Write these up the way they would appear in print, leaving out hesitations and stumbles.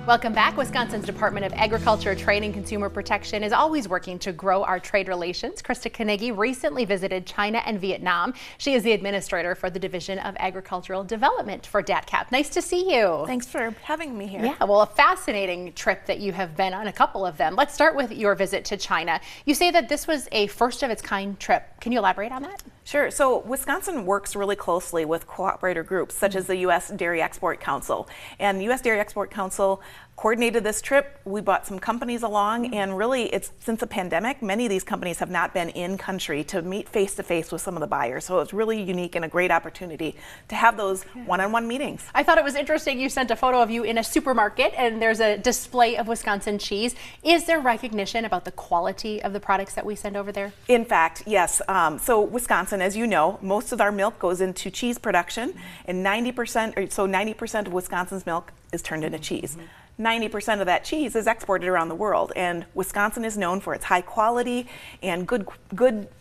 Welcome back. Wisconsin's Department of Agriculture, Trade, and Consumer Protection is always working to grow our trade relations. Krista Carnegie recently visited China and Vietnam. She is the administrator for the Division of Agricultural Development for DATCP. Nice to see you. Thanks for having me here. Yeah, well, a fascinating trip that you have been on, a couple of them. Let's start with your visit to China. You say that this was a first of its kind trip. Can you elaborate on that? Sure. So Wisconsin works really closely with cooperator groups such as the U.S. Dairy Export Council. And the U.S. Dairy Export Council coordinated this trip. We brought some companies along, and really it's since the pandemic, many of these companies have not been in country to meet face to face with some of the buyers. So it's really unique and a great opportunity to have those one-on-one meetings. I thought it was interesting. You sent a photo of you in a supermarket and there's a display of Wisconsin cheese. Is there recognition about the quality of the products that we send over there? In fact, yes. So Wisconsin, as you know, most of our milk goes into cheese production, and 90% of Wisconsin's milk is turned into cheese. 90% of that cheese is exported around the world, and Wisconsin is known for its high quality and good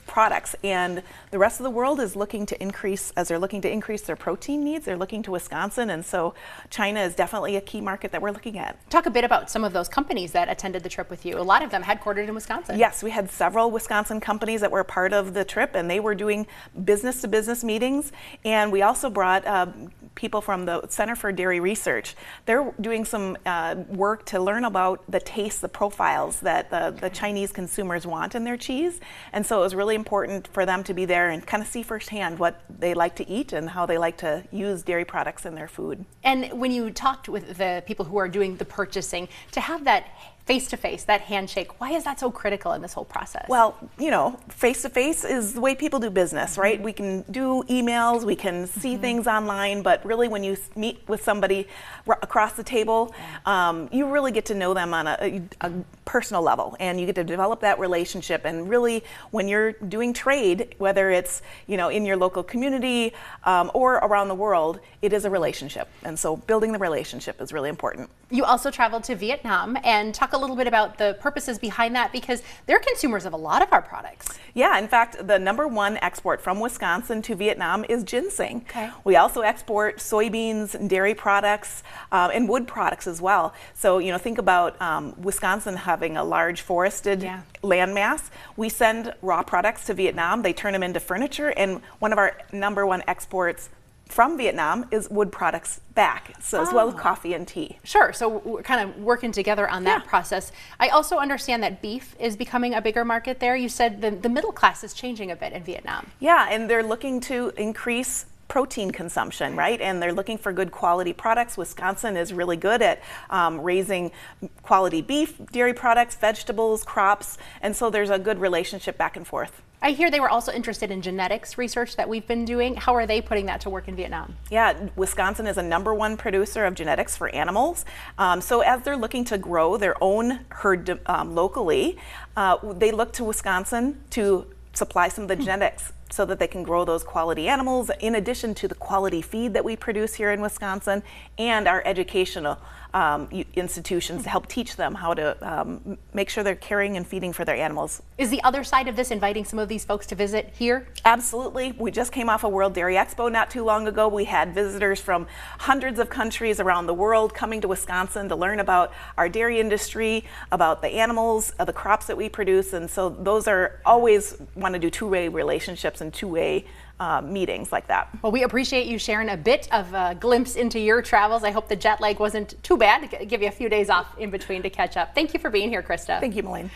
products, and the rest of the world is looking to increase, as they're looking to increase their protein needs, they're looking to Wisconsin, and so China is definitely a key market that we're looking at. Talk a bit about some of those companies that attended the trip with you. A lot of them headquartered in Wisconsin. Yes, we had several Wisconsin companies that were a part of the trip, and they were doing business to business meetings, and we also brought people from the Center for Dairy Research. They're doing some work to learn about the taste, the profiles that the Chinese consumers want in their cheese, and so it was really important for them to be there and kind of see firsthand what they like to eat and how they like to use dairy products in their food. And when you talked with the people who are doing the purchasing, to have that face-to-face, that handshake, why is that so critical in this whole process? Well, you know, face-to-face is the way people do business, right? We can do emails, we can see things online, but really when you meet with somebody across the table, you really get to know them on a personal level, and you get to develop that relationship. And really, when you're doing trade, whether it's, you know, in your local community or around the world, it is a relationship. And so building the relationship is really important. You also traveled to Vietnam, and talk a little bit about the purposes behind that, because they're consumers of a lot of our products. Yeah, in fact, the #1 export from Wisconsin to Vietnam is ginseng. Okay. We also export soybeans and dairy products and wood products as well. So, you know, think about Wisconsin having a large forested landmass. We send raw products to Vietnam, they turn them into furniture, and one of our #1 exports from Vietnam is wood products back, so as well as coffee and tea. Sure, so we're kind of working together on that process. I also understand that beef is becoming a bigger market there. You said the middle class is changing a bit in Vietnam. Yeah, and they're looking to increase protein consumption, right? And they're looking for good quality products. Wisconsin is really good at raising quality beef, dairy products, vegetables, crops, and so there's a good relationship back and forth. I hear they were also interested in genetics research that we've been doing. How are they putting that to work in Vietnam? Yeah, Wisconsin is a #1 producer of genetics for animals. So as they're looking to grow their own herd locally, they look to Wisconsin to supply some of the genetics so that they can grow those quality animals, in addition to the quality feed that we produce here in Wisconsin and our educational institutions to help teach them how to make sure they're caring and feeding for their animals. Is the other side of this inviting some of these folks to visit here? Absolutely. We just came off a World Dairy Expo not too long ago. We had visitors from hundreds of countries around the world coming to Wisconsin to learn about our dairy industry, about the animals, the crops that we produce, and so those are always want to do two-way relationships and two-way meetings like that. Well, we appreciate you sharing a bit of a glimpse into your travels. I hope the jet lag wasn't too bad to give you a few days off in between to catch up. Thank you for being here, Krista. Thank you, Malene.